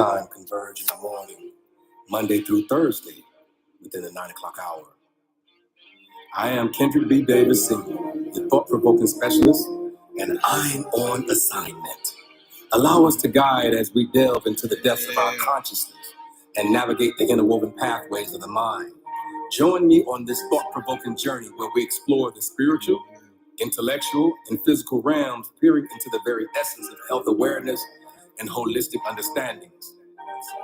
time converge in the morning, Monday through Thursday, within the 9 o'clock hour. I am Kendrick B. Davis Sr., the thought-provoking specialist, and I'm on assignment. Allow us to guide as we delve into the depths of our consciousness and navigate the interwoven pathways of the mind. Join me on this thought-provoking journey where we explore the spiritual, intellectual, and physical realms, peering into the very essence of health awareness and holistic understandings.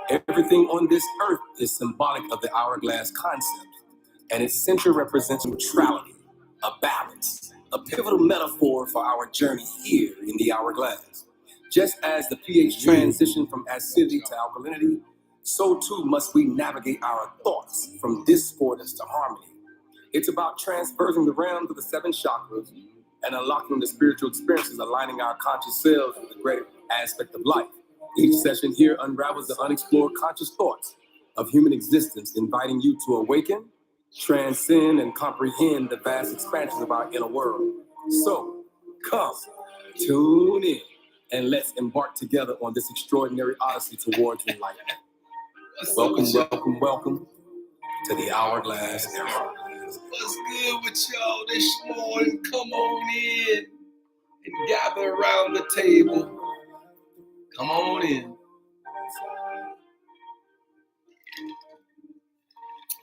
Everything on this earth is symbolic of the hourglass concept, and its center represents neutrality, a balance, a pivotal metaphor for our journey here in the hourglass. Just as the pH transition from acidity to alkalinity, so too must we navigate our thoughts from discordance to harmony. It's about transversing the realms of the 7 chakras and unlocking the spiritual experiences, aligning our conscious selves with the greater aspect of life. Each session here unravels the unexplored conscious thoughts of human existence, inviting you to awaken, transcend, and comprehend the vast expansions of our inner world. So, come, tune in, and let's embark together on this extraordinary odyssey towards enlightenment. Welcome to the Hourglass Era. What's good with y'all this morning? Come on in and gather around the table. Come on in.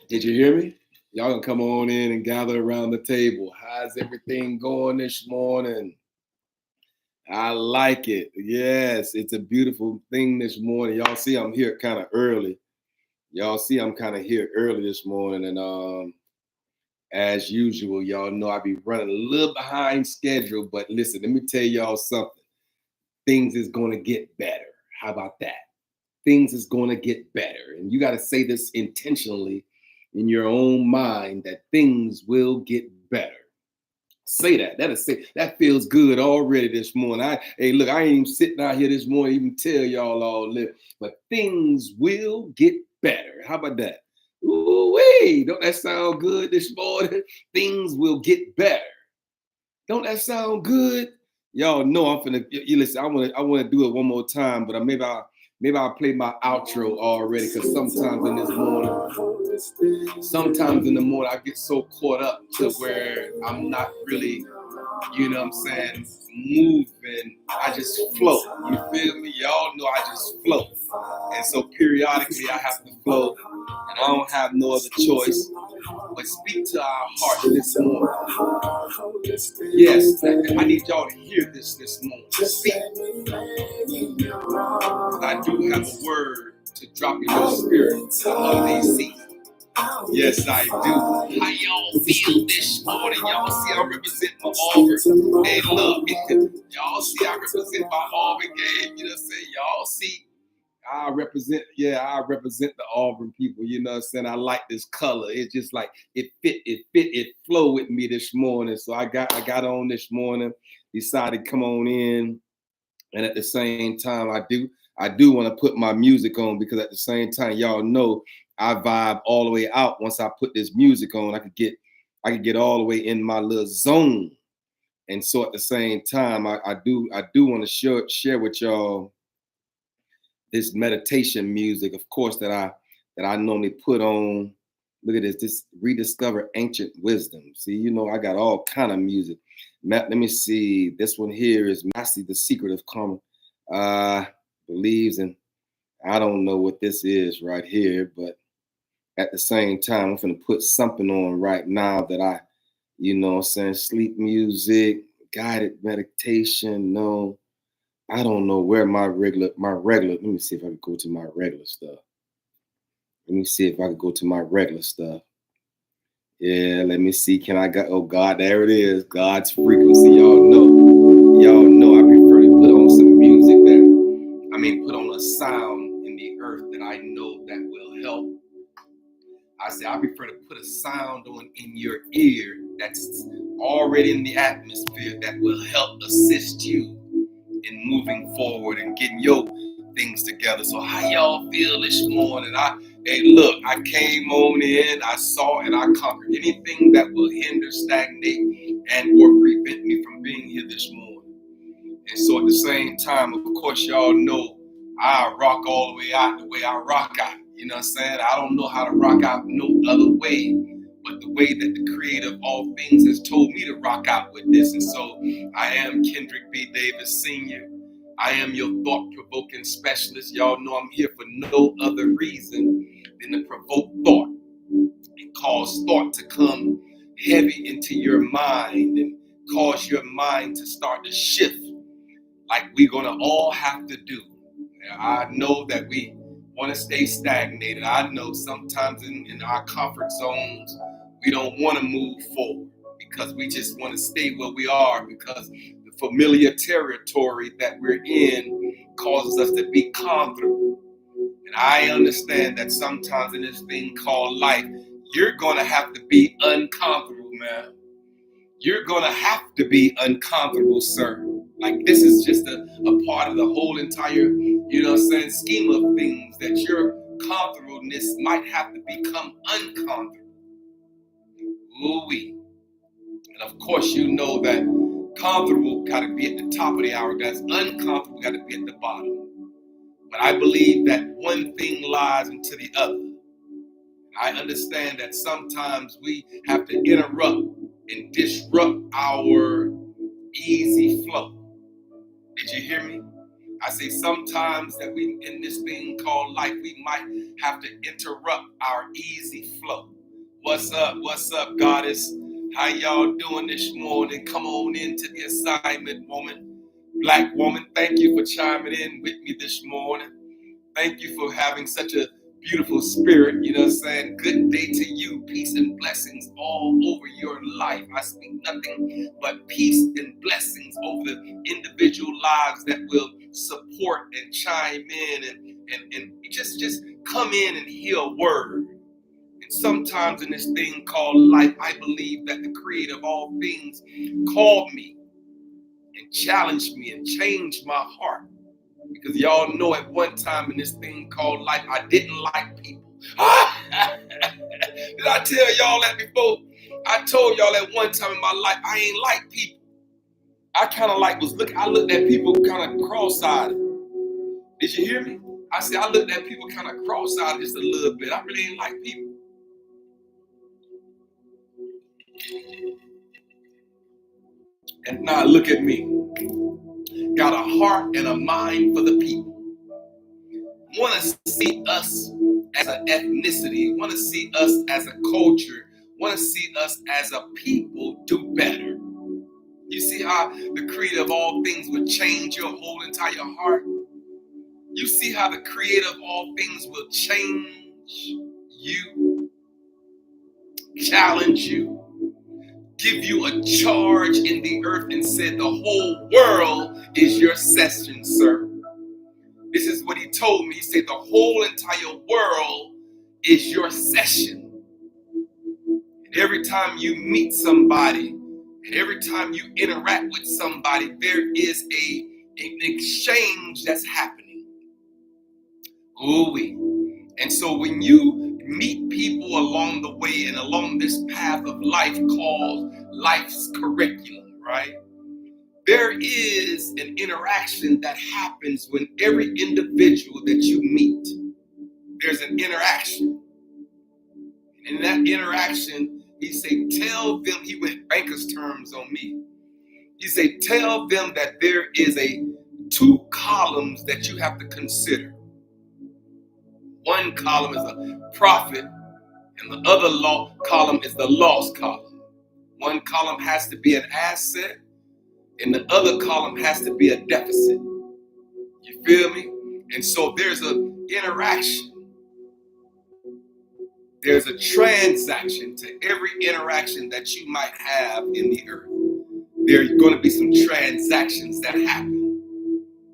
Did you hear me? Y'all can come on in and gather around the table. How's everything going this morning? I like it. Yes, it's a beautiful thing this morning. Y'all see I'm here kind of early. This morning. And as usual, y'all know I be running a little behind schedule. But listen, let me tell y'all something. Things is going to get better. How about that? Things is going to get better. And you got to say this intentionally in your own mind that things will get better. Say that. That feels good already this morning. Hey, look, I ain't even sitting out here this morning even tell y'all all this, but things will get better. How about that? Ooh-wee, don't that sound good this morning? Things will get better. Don't that sound good? Y'all know I'm finna. You listen. I want to do it one more time, but maybe I'll play my outro already, because sometimes in the morning I get so caught up to where I'm not really, you know what I'm saying, moving. I just float. You feel me? Y'all know I just float. And so periodically I have to float, and I don't have no other choice but speak to our hearts this morning. Yes, I need y'all to hear this morning. Speak. I do have a word to drop in your spirit. I love these seats. Yes, I do. How y'all feel this morning? Y'all see I represent my Auburn. Hey, look, y'all see I represent my Auburn game. You know what I'm saying? Y'all see I represent the Auburn people. You know what I'm saying? I like this color. It's just like it flow with me this morning. So I got on this morning, decided to come on in, and at the same time I do want to put my music on, because at the same time, y'all know I vibe all the way out. Once I put this music on, I could get all the way in my little zone. And so at the same time, I do want to share with y'all this meditation music, of course, that I normally put on. Look at this rediscover ancient wisdom. See, you know, I got all kind of music. Let me see. This one here is Master the Secret of Karma. Believes in, I don't know what this is right here, but at the same time, I'm going to put something on right now that you know what I'm saying, sleep music, guided meditation. No, I don't know where my regular, let me see if I can go to my regular stuff. Yeah, let me see. Can I go? Oh God, there it is. God's frequency. Y'all know I prefer to put on some music put on a sound in the earth that I know that will help. I prefer to put a sound on in your ear that's already in the atmosphere that will help assist you in moving forward and getting your things together. So how y'all feel this morning? Hey, look, I came on in, I saw, and I conquered anything that will hinder, stagnate, and or prevent me from being here this morning. And so at the same time, of course, y'all know I rock all the way out the way I rock out. You know what I'm saying? I don't know how to rock out no other way, but the way that the creator of all things has told me to rock out with this. And so I am Kendrick B. Davis Sr. I am your thought-provoking specialist. Y'all know I'm here for no other reason than to provoke thought and cause thought to come heavy into your mind and cause your mind to start to shift like we're going to all have to do. I know that we want to stay stagnated. I know sometimes in our comfort zones, we don't want to move forward because we just want to stay where we are because the familiar territory that we're in causes us to be comfortable. And I understand that sometimes in this thing called life, you're going to have to be uncomfortable, man. You're going to have to be uncomfortable, sir. Like this is just a part of the whole entire, you know what I'm saying, scheme of things, that your comfortableness might have to become uncomfortable. Ooh-wee. And of course, you know that comfortable got to be at the top of the hourglass, uncomfortable got to be at the bottom. But I believe that one thing lies into the other. I understand that sometimes we have to interrupt and disrupt our easy flow. Did you hear me? I say sometimes that we, in this thing called life, we might have to interrupt our easy flow. What's up, goddess? How y'all doing this morning? Come on into the assignment, woman. Black woman, thank you for chiming in with me this morning. Thank you for having such a beautiful spirit, you know what I'm saying? Good day to you. Peace and blessings all over your life. I speak nothing but peace and blessings over the individual lives that will support and chime in and just come in and hear a word. And sometimes in this thing called life, I believe that the creator of all things called me and challenged me and changed my heart. Because y'all know at one time in this thing called life, I didn't like people. Did I tell y'all that before? I told y'all at one time in my life, I ain't like people. I kind of like I looked at people kind of cross-eyed. Did you hear me? I said, I looked at people kind of cross-eyed just a little bit. I really ain't like people. And now look at me. Got a heart and a mind for the people. Want to see us as an ethnicity, want to see us as a culture, want to see us as a people do better. You see how the creator of all things would change your whole entire heart? You see how the creator of all things will change you, challenge you, give you a charge in the earth and said the whole world is your session, sir. This is what he told me. He said the whole entire world is your session. And every time you meet somebody, and every time you interact with somebody, there is an exchange that's happening. Ooh-wee. And so when you meet people along the way and along this path of life called life's curriculum, right? There is an interaction that happens when every individual that you meet. There's an interaction. And in that interaction, he said, tell them, he went banker's terms on me. He said, tell them that there is two columns that you have to consider. One column is a profit, and the other column is the loss column. One column has to be an asset, and the other column has to be a deficit. You feel me? And so there's an interaction. There's a transaction to every interaction that you might have in the earth. There's going to be some transactions that happen.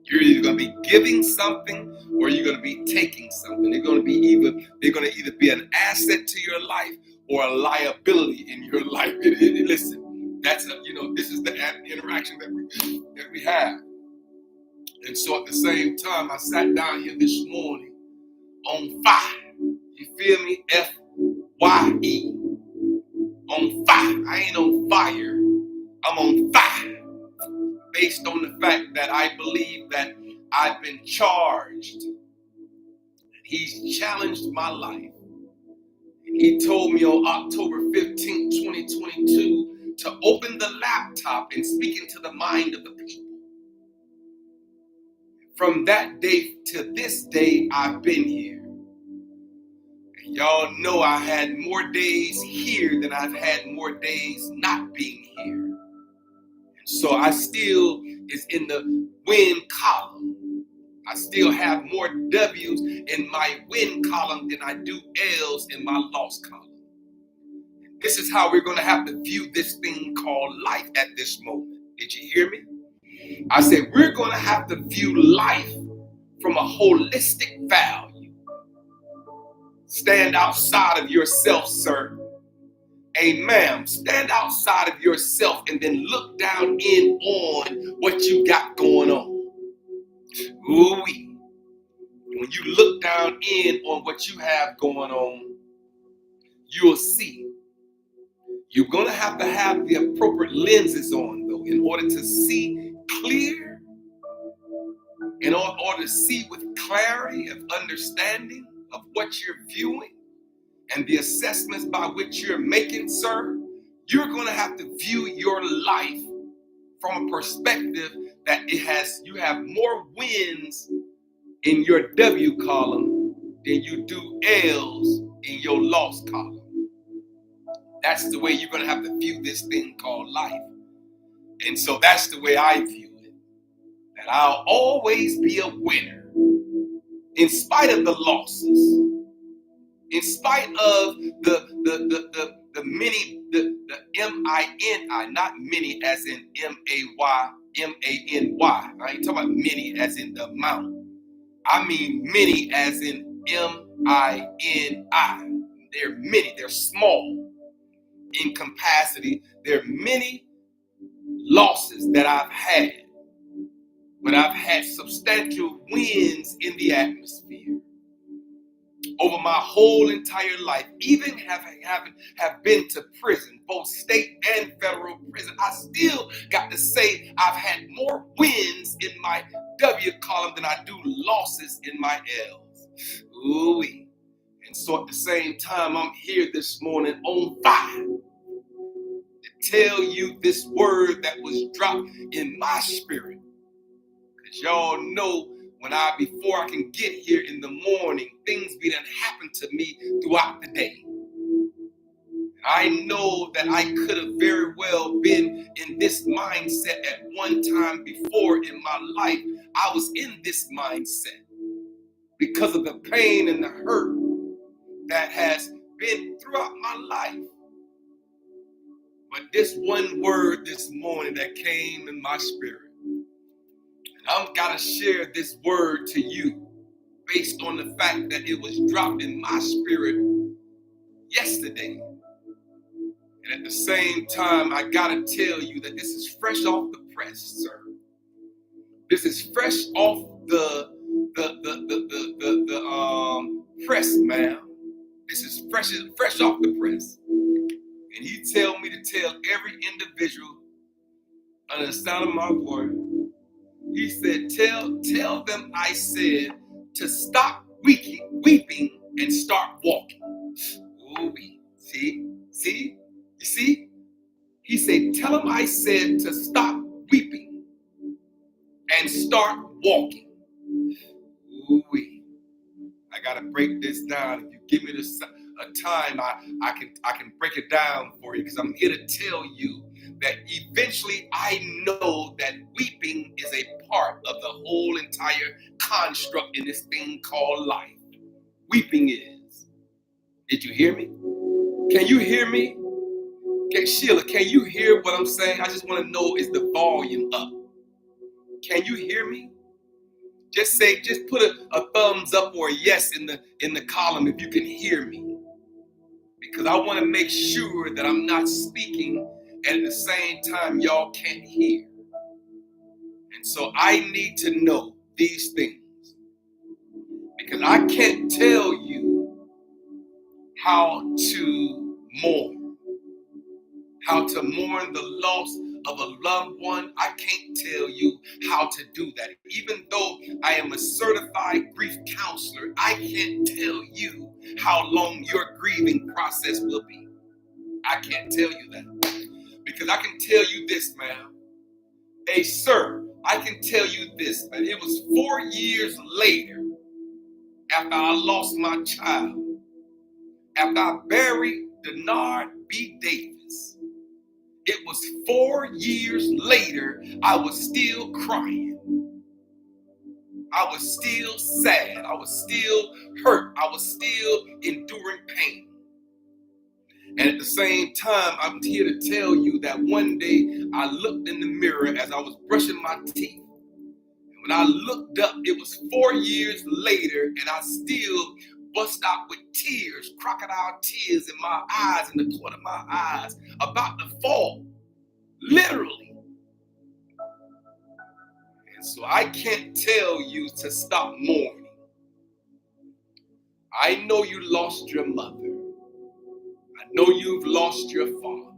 You're either going to be giving something or you're going to be taking something. They're going to either be an asset to your life or a liability in your life. Listen, this is the interaction that we have. And so at the same time, I sat down here this morning on fire. You feel me? F-Y-E. On fire. I ain't on fire. I'm on fire. Based on the fact that I believe that I've been charged. He's challenged my life. He told me on October 15th, 2022, to open the laptop and speak into the mind of the people. From that day to this day, I've been here. And y'all know I had more days here than I've had more days not being here. And so I still is in the win column. I still have more W's in my win column than I do L's in my loss column. This is how we're going to have to view this thing called life at this moment. Did you hear me? I said we're going to have to view life from a holistic value. Stand outside of yourself, sir. Amen. Stand outside of yourself and then look down in on what you got going on. Ooh-wee. When you look down in on what you have going on, you'll see. You're going to have the appropriate lenses on, though, in order to see clear, in order to see with clarity of understanding of what you're viewing and the assessments by which you're making, sir. You're going to have to view your life from a perspective that you have more wins in your W column than you do L's in your loss column. That's the way you're going to have to view this thing called life. And so that's the way I view it. That I'll always be a winner in spite of the losses, in spite of the M-I-N-I, not many as in M-A-Y, I ain't talking about many as in the amount. I mean many as in M-I-N-I. They're many, they're small in capacity. There are many losses that I've had, but I've had substantial wins in the atmosphere over my whole entire life. Even have been to prison, both state and federal prison, I still got to say I've had more wins in my W column than I do losses in my L's. Ooh-wee. And so at the same time, I'm here this morning on fire to tell you this word that was dropped in my spirit. Because y'all know before I can get here in the morning, things be done happen to me throughout the day. I know that I could have very well been in this mindset at one time before in my life. I was in this mindset because of the pain and the hurt that has been throughout my life. But this one word this morning that came in my spirit, and I've got to share this word to you based on the fact that it was dropped in my spirit yesterday. And at the same time, I got to tell you that this is fresh off the press, sir. This is fresh off the press, ma'am. This is fresh off the press. And he tell me to tell every individual under the sound of my voice, he said, tell them I said to stop weeping and start walking. Ooh, see? You see? He said, tell them I said to stop weeping and start walking. Ooh, I gotta break this down. If you give me a time, I can break it down for you, because I'm here to tell you that eventually I know that weeping is a part of the whole entire construct in this thing called life. Weeping is. Did you hear me? Can you hear me? Okay, Sheila, can you hear what I'm saying? I just want to know, is the volume up? Can you hear me? Just put a thumbs up or a yes in the column if you can hear me. Because I want to make sure that I'm not speaking and at the same time y'all can't hear. And so I need to know these things. Because I can't tell you how to mourn the loss of a loved one, I can't tell you how to do that. Even though I am a certified grief counselor, I can't tell you how long your grieving process will be. I can't tell you that. Because I can tell you this, ma'am. Hey, sir, I can tell you this, man. It was 4 years later, after I lost my child, after I buried Denard B. Davis, it was 4 years later, I was still crying. I was still sad. I was still hurt. I was still enduring pain. And at the same time, I'm here to tell you that one day I looked in the mirror as I was brushing my teeth. And when I looked up, it was 4 years later, and I still bust out with tears, crocodile tears in my eyes, in the corner of my eyes, about to fall, literally. And so I can't tell you to stop mourning. I know you lost your mother. I know you've lost your father.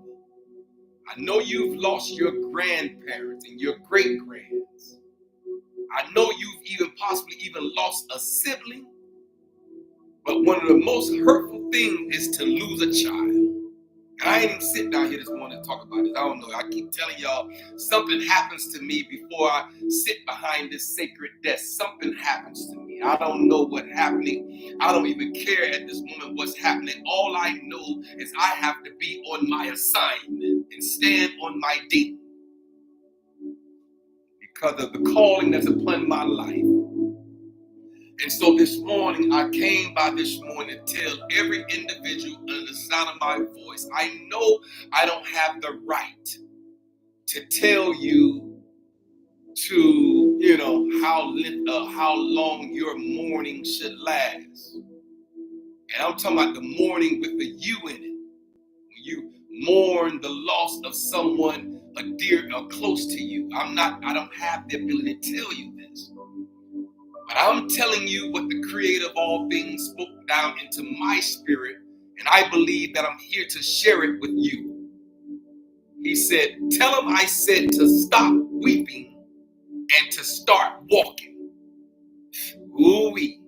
I know you've lost your grandparents and your great-grands. I know you've even possibly lost a sibling. But one of the most hurtful things is to lose a child. And I ain't even sitting down here this morning to talk about it. I don't know. I keep telling y'all, something happens to me before I sit behind this sacred desk. Something happens to me. I don't know what's happening. I don't even care at this moment what's happening. All I know is I have to be on my assignment and stand on my duty because of the calling that's upon my life. And so this morning, I came by this morning to tell every individual under the sound of my voice, I know I don't have the right to tell you to, how long your mourning should last. And I'm talking about the mourning with the you in it. When you mourn the loss of someone dear or close to you. I don't have the ability to tell you this. But I'm telling you what the creator of all things spoke down into my spirit, and I believe that I'm here to share it with you. He said, tell him I said to stop weeping and to start walking. Ooh-wee.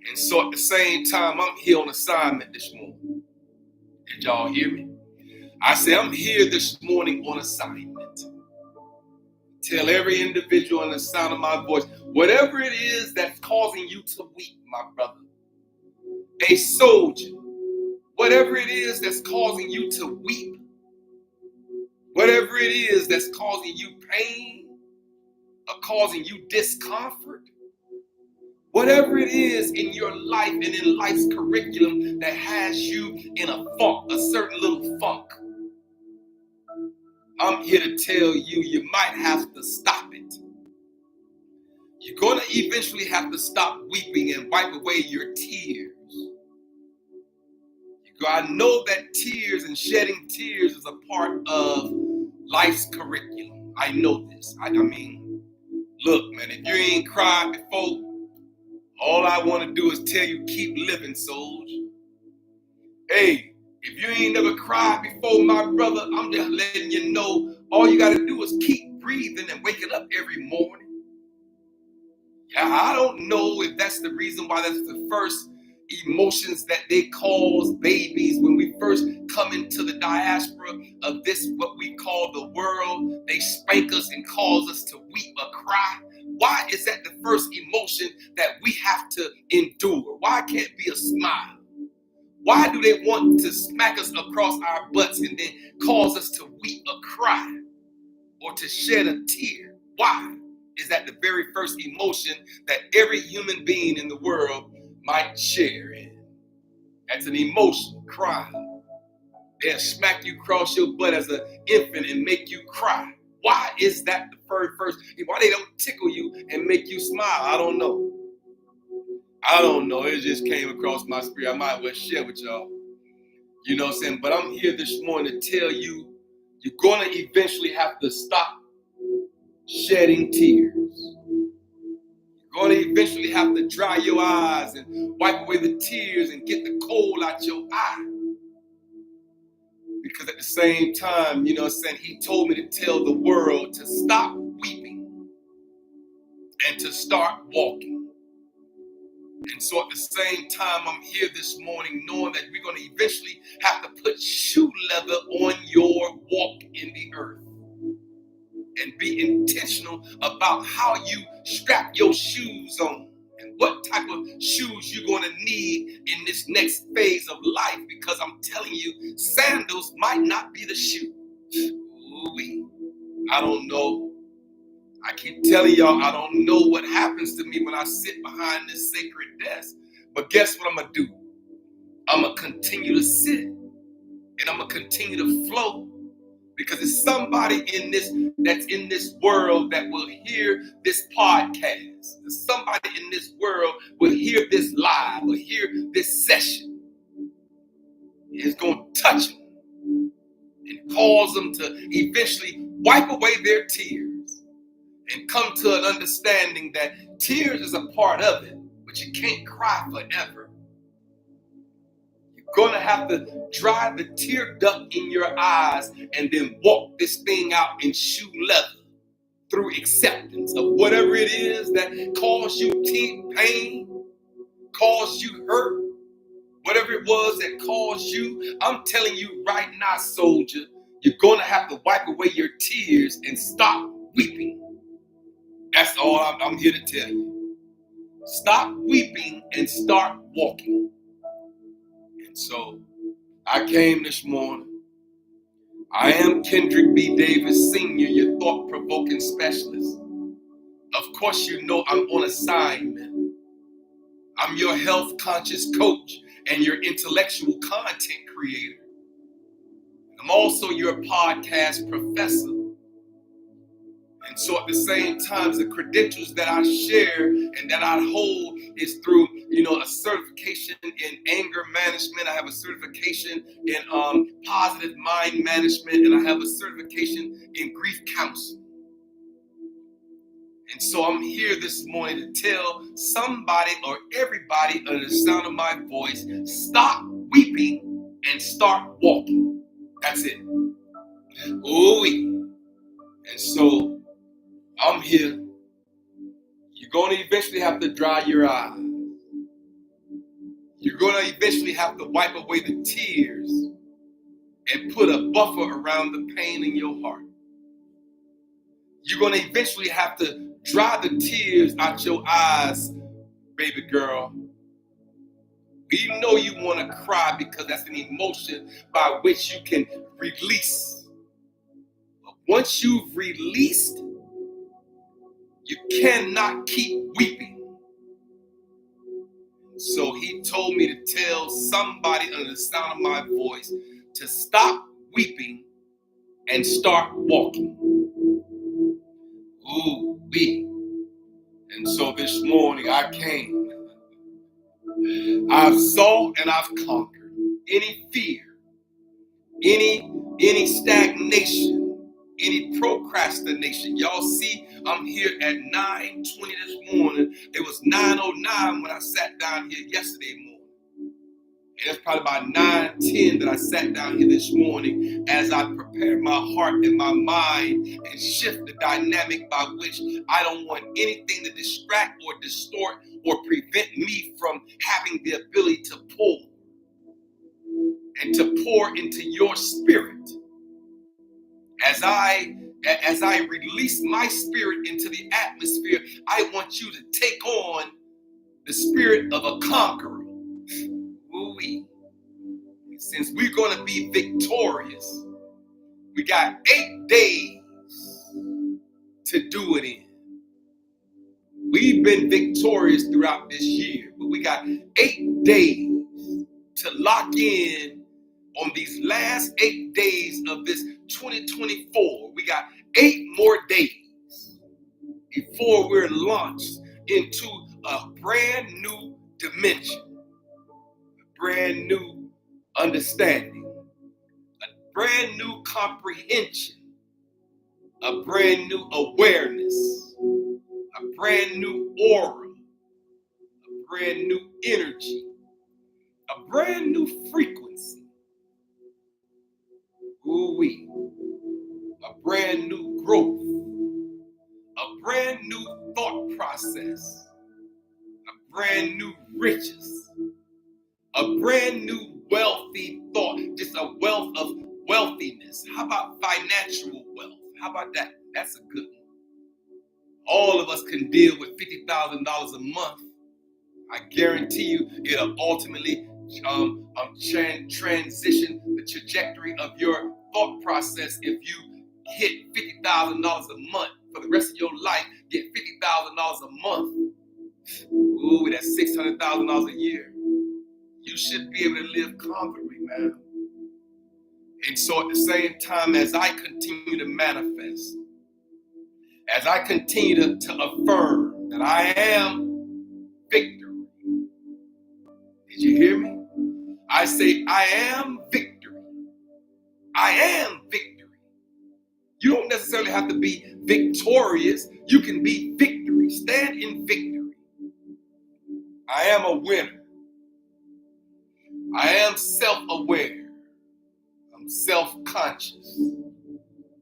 And so at the same time, I'm here on assignment this morning. Did y'all hear me? I said, I'm here this morning on assignment. Tell every individual on the sound of my voice, whatever it is that's causing you to weep, my brother, a soldier, whatever it is that's causing you to weep, whatever it is that's causing you pain or causing you discomfort, whatever it is in your life and in life's curriculum that has you in a funk, a certain little funk, I'm here to tell you, you might have to stop it. You're going to eventually have to stop weeping and wipe away your tears. I know that tears and shedding tears is a part of life's curriculum. I know this. I mean, look, man, if you ain't cried before, all I want to do is tell you, keep living, souls. Hey, if you ain't never cried before, my brother, I'm just letting you know, all you got to do is keep breathing and waking up every morning. Yeah, I don't know if that's the reason why that's the first emotions that they cause babies when we first come into the diaspora of this, what we call the world. They spank us and cause us to weep or cry. Why is that the first emotion that we have to endure? Why can't it be a smile? Why do they want to smack us across our butts and then cause us to weep or cry or to shed a tear? Why is that the very first emotion that every human being in the world might share in? That's an emotion, crying. They'll smack you across your butt as an infant and make you cry. Why is that the very first? Why they don't tickle you and make you smile? I don't know. It just came across my spirit. I might as well share with y'all. You know what I'm saying? But I'm here this morning to tell you, you're going to eventually have to stop shedding tears. You're going to eventually have to dry your eyes and wipe away the tears and get the coal out your eye. Because at the same time, he told me to tell the world to stop weeping and to start walking. And so at the same time, I'm here this morning knowing that we're going to eventually have to put shoe leather on your walk in the earth. And be intentional about how you strap your shoes on and what type of shoes you're going to need in this next phase of life, because I'm telling you, sandals might not be the shoe. Ooh-wee. I don't know. I keep telling y'all, I don't know what happens to me when I sit behind this sacred desk. But guess what I'm going to do? I'm going to continue to sit and I'm going to continue to flow. Because there's somebody that's in this world that will hear this podcast. There's somebody in this world will hear this live, will hear this session. It's going to touch them and cause them to eventually wipe away their tears and come to an understanding that tears is a part of it, but you can't cry forever. Going to have to dry the tear duct in your eyes and then walk this thing out in shoe leather through acceptance of whatever it is that caused you pain, caused you hurt, whatever it was that caused you. I'm telling you right now, soldier, you're going to have to wipe away your tears and stop weeping. That's all I'm here to tell you. Stop weeping and start walking. And so I came this morning. I am Kendrick B. Davis Sr., your thought-provoking specialist. Of course, you know I'm on assignment. I'm your health-conscious coach and your intellectual content creator. I'm also your podcast professor. And so at the same time, the credentials that I share and that I hold is through, a certification in anger management. I have a certification in positive mind management, and I have a certification in grief counseling. And so I'm here this morning to tell somebody or everybody under the sound of my voice, stop weeping and start walking. That's it. Ooh-wee. And so I'm here. You're going to eventually have to dry your eyes. You're going to eventually have to wipe away the tears and put a buffer around the pain in your heart. You're going to eventually have to dry the tears out your eyes, baby girl. We know you want to cry because that's an emotion by which you can release. But once you've released, you cannot keep weeping. So he told me to tell somebody under the sound of my voice to stop weeping and start walking. Ooh-wee. And so this morning I came. I've saw and I've conquered any fear, any stagnation, any procrastination. Y'all see, I'm here at 9:20 this morning. It was 9:09 when I sat down here yesterday morning. And it's probably about 9:10 that I sat down here this morning as I prepared my heart and my mind and shift the dynamic by which I don't want anything to distract or distort or prevent me from having the ability to pour and to pour into your spirit. As I release my spirit into the atmosphere, I want you to take on the spirit of a conqueror. Ooh-wee. Since we're going to be victorious, we got 8 days to do it in. We've been victorious throughout this year, but we got 8 days to lock in on these last 8 days of this 2024. We got 8 more days before we're launched into a brand new dimension, a brand new understanding, a brand new comprehension, a brand new awareness, a brand new aura, a brand new energy, a brand new frequency. process, a brand new riches, a brand new wealthy thought, just a wealth of wealthiness. How about financial wealth? How about that? That's a good one. All of us can deal with $50,000 a month. I guarantee you it'll ultimately transition the trajectory of your thought process if you hit $50,000 a month for the rest of your life. Get $50,000 a month. Ooh, that's $600,000 a year. You should be able to live comfortably, man. And so at the same time, as I continue to manifest, as I continue to affirm that I am victory. Did you hear me? I say, I am victory. I am victory. You don't necessarily have to be victorious. You can be victory. Stand in victory. I am a winner. I am self-aware. I'm self-conscious.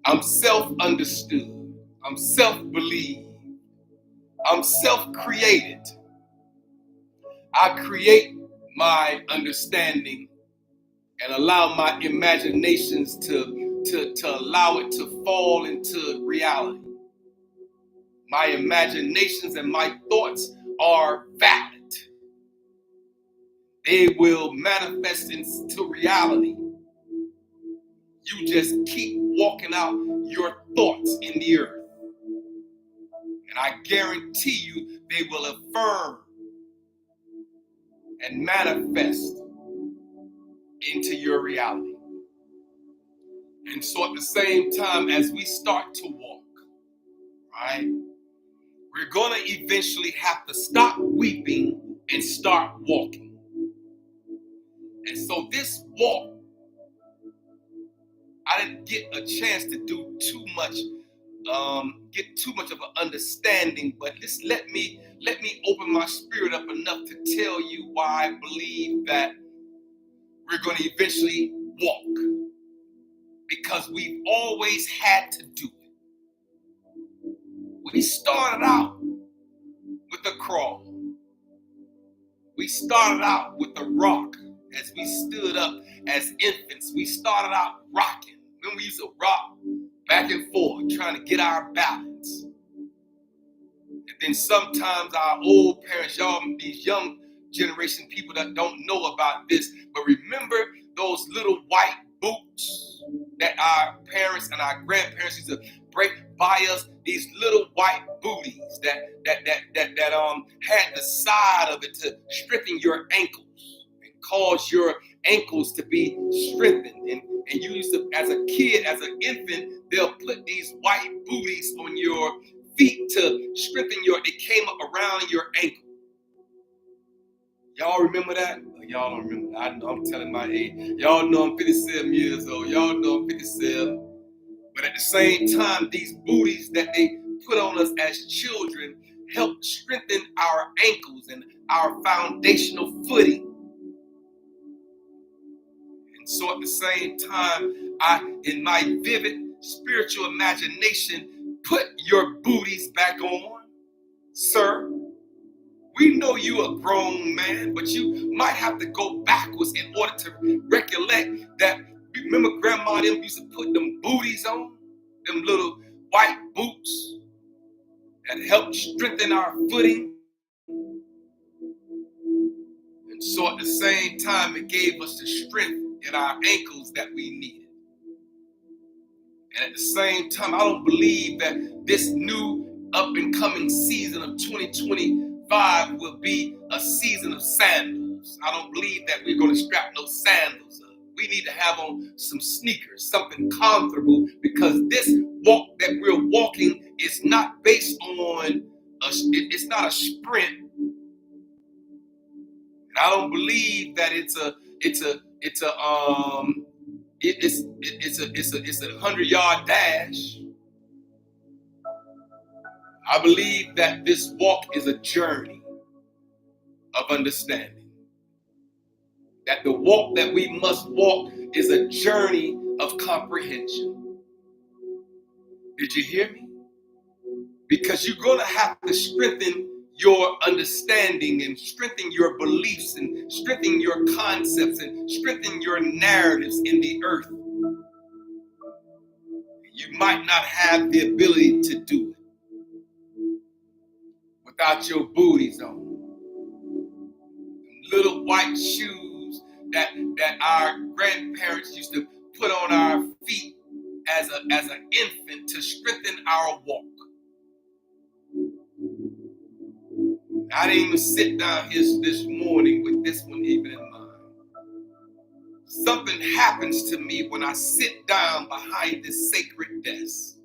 I'm self-understood. I'm self-believed. I'm self-created. I create my understanding and allow my imaginations to allow it to fall into reality. My imaginations and my thoughts are valid. They will manifest into reality. You just keep walking out your thoughts in the earth. And I guarantee you they will affirm and manifest into your reality. And so at the same time, as we start to walk, right, we're going to eventually have to stop weeping and start walking. And so this walk, I didn't get a chance to do too much, get too much of an understanding, but just let me open my spirit up enough to tell you why I believe that we're going to eventually walk. Because we've always had to do it. We started out with a crawl. We started out with a rock as we stood up as infants. We started out rocking. Then we used to rock back and forth, trying to get our balance. And then sometimes our old parents, y'all, these young generation people that don't know about this, but remember those little white boots that our parents and our grandparents used to buy us, these little white booties that had the side of it to strengthen your ankles and cause your ankles to be strengthened. And you used to, as a kid, as an infant, they'll put these white booties on your feet to strengthen it came up around your ankle. Y'all remember that? Y'all don't remember that. I know I'm telling my age. Y'all know I'm 57 years old. Y'all know I'm 57. But at the same time, these booties that they put on us as children help strengthen our ankles and our foundational footing. And so at the same time, I, in my vivid spiritual imagination, put your booties back on, sir. We know you a grown man, but you might have to go backwards in order to recollect that. Remember grandma them used to put them booties on, them little white boots that helped strengthen our footing. And so at the same time, it gave us the strength in our ankles that we needed. And at the same time, I don't believe that this new up and coming season of 2025 will be a season of sandals. I don't believe that we're going to strap no sandals up. We need to have on some sneakers, something comfortable, because this walk that we're walking is not based on it's not a sprint. And I don't believe that it's a 100-yard dash. I believe that this walk is a journey of understanding. That the walk that we must walk is a journey of comprehension. Did you hear me? Because you're going to have to strengthen your understanding and strengthen your beliefs and strengthen your concepts and strengthen your narratives in the earth. You might not have the ability to do it without your booties on. Little white shoes that our grandparents used to put on our feet as an infant to strengthen our walk. I didn't even sit down here this morning with this one even in mind. Something happens to me when I sit down behind this sacred desk.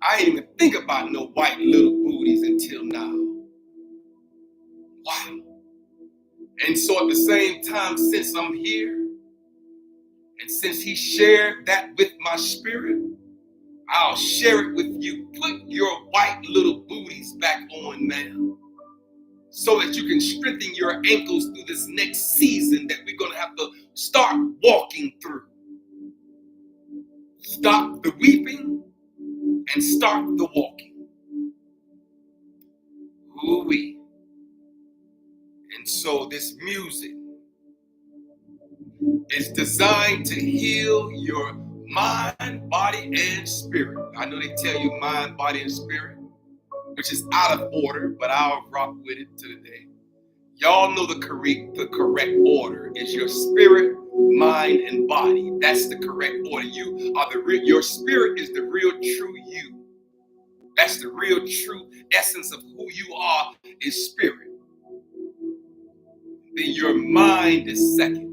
I didn't even think about no white little booties until now. Wow. And so at the same time, since I'm here, and since he shared that with my spirit, I'll share it with you. Put your white little booties back on now, so that you can strengthen your ankles through this next season that we're going to have to start walking through. Stop the weeping and start the walking. Ooh-wee. And so this music is designed to heal your mind, body, and spirit. I know they tell you mind, body, and spirit, which is out of order, but I'll rock with it today. Y'all know the correct order is your spirit, mind, and body. That's the correct order. You are your spirit is the real true you. That's the real true essence of who you are, is spirit. Then your mind is second.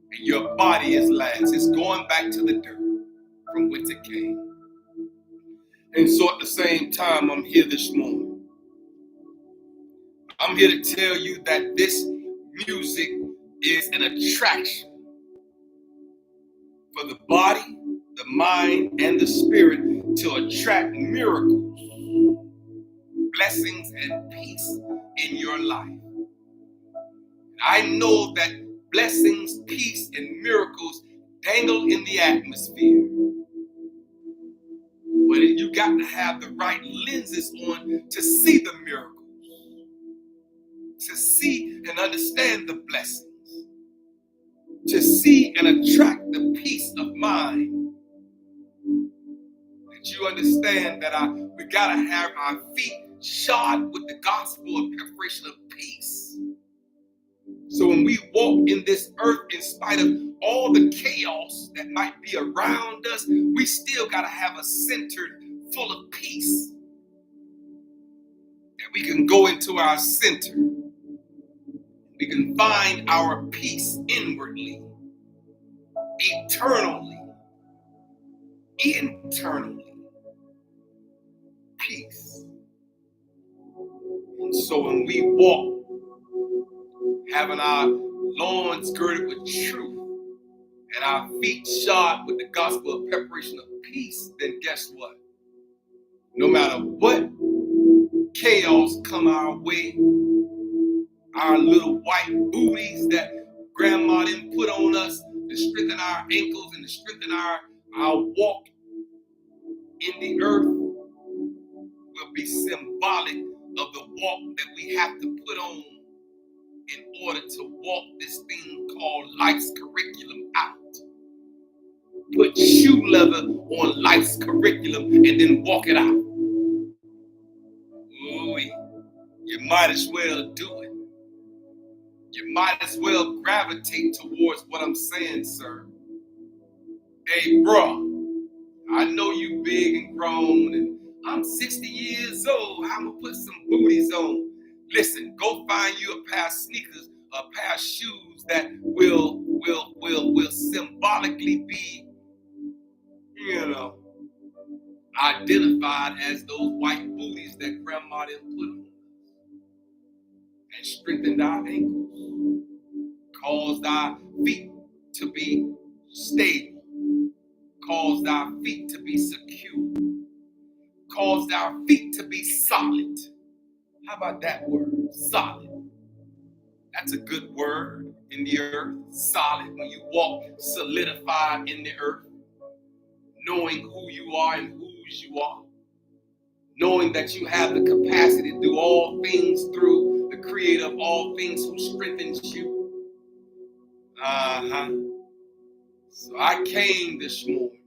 And your body is last. It's going back to the dirt from whence it came. And so at the same time, I'm here this morning. I'm here to tell you that this music is an attraction for the body, the mind, and the spirit to attract miracles, blessings, and peace in your life. I know that blessings, peace, and miracles dangle in the atmosphere. But you got to have the right lenses on to see the miracles, to see and understand the blessings, to see and attract the peace of mind. That you understand that we got to have our feet shod with the gospel of preparation of peace. So when we walk in this earth, in spite of all the chaos that might be around us, we still got to have a center full of peace. That we can go into our center. We can find our peace inwardly, eternally, internally. Peace. And so when we walk, having our loins girded with truth and our feet shod with the gospel of preparation of peace, then guess what? No matter what chaos come our way, our little white booties that grandma didn't put on us to strengthen our ankles and to strengthen our walk in the earth will be symbolic of the walk that we have to put on in order to walk this thing called life's curriculum out. Put shoe leather on life's curriculum and then walk it out. Ooh, you might as well do it. You might as well gravitate towards what I'm saying, sir. Hey, bro, I know you big and grown, and I'm 60 years old. I'm gonna put some booties on. Listen, go find you a pair of sneakers, a pair of shoes that will symbolically be, identified as those white booties that grandma didn't put on, and strengthened our ankles, caused our feet to be stable, caused our feet to be secure, caused our feet to be solid. How about that word, solid? That's a good word in the earth, solid. When you walk solidified in the earth, knowing who you are and whose you are, knowing that you have the capacity to do all things through the creator of all things who strengthens you. So I came this morning.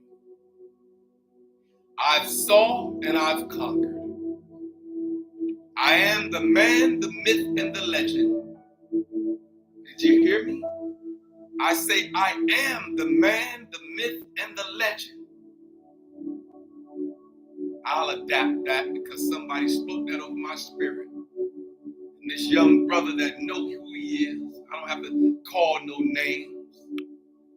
I've saw and I've conquered. I am the man, the myth, and the legend. Did you hear me? I say I am the man, the myth, and the legend. I'll adapt that because somebody spoke that over my spirit. And this young brother that knows who he is, I don't have to call no names.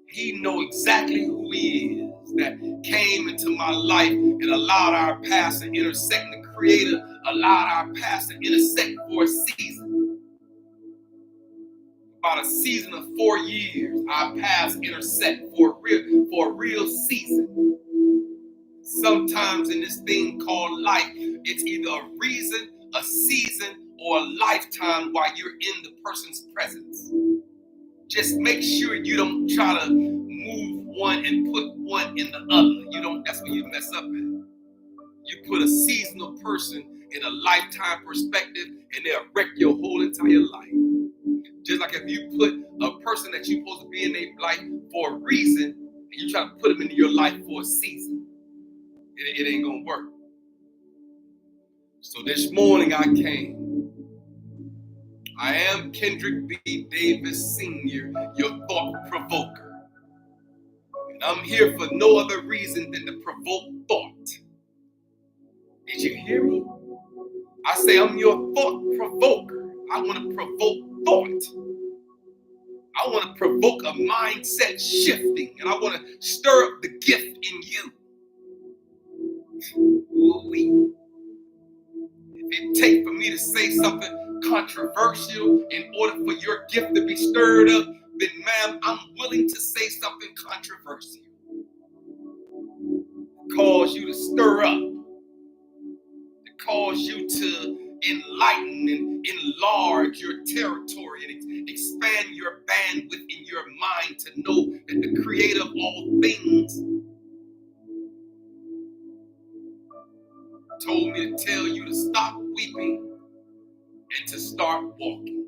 He knows exactly who he is, that came into my life and allowed our paths to intersect. The creator allowed our paths to intersect for a season. About a season of 4 years, our paths intersect for a real season. Sometimes in this thing called life, it's either a reason, a season, or a lifetime while you're in the person's presence. Just make sure you don't try to move one and put one in the other. That's where you mess up at. You put a seasonal person in a lifetime perspective and they'll wreck your whole entire life. Just like if you put a person that you're supposed to be in their life for a reason and you try to put them into your life for a season, it ain't gonna work. So this morning I came. I am Kendrick B. Davis Sr., your thought provoker. And I'm here for no other reason than to provoke thought. Did you hear me? I say I'm your thought provoker. I want to provoke thought. I want to provoke a mindset shifting, and I want to stir up the gift in you. Ooh-wee. If it takes for me to say something controversial in order for your gift to be stirred up, then ma'am, I'm willing to say something controversial. Cause you to stir up. To cause you to enlighten and enlarge your territory and expand your bandwidth in your mind to know that the creator of all things told me to tell you to stop weeping and to start walking.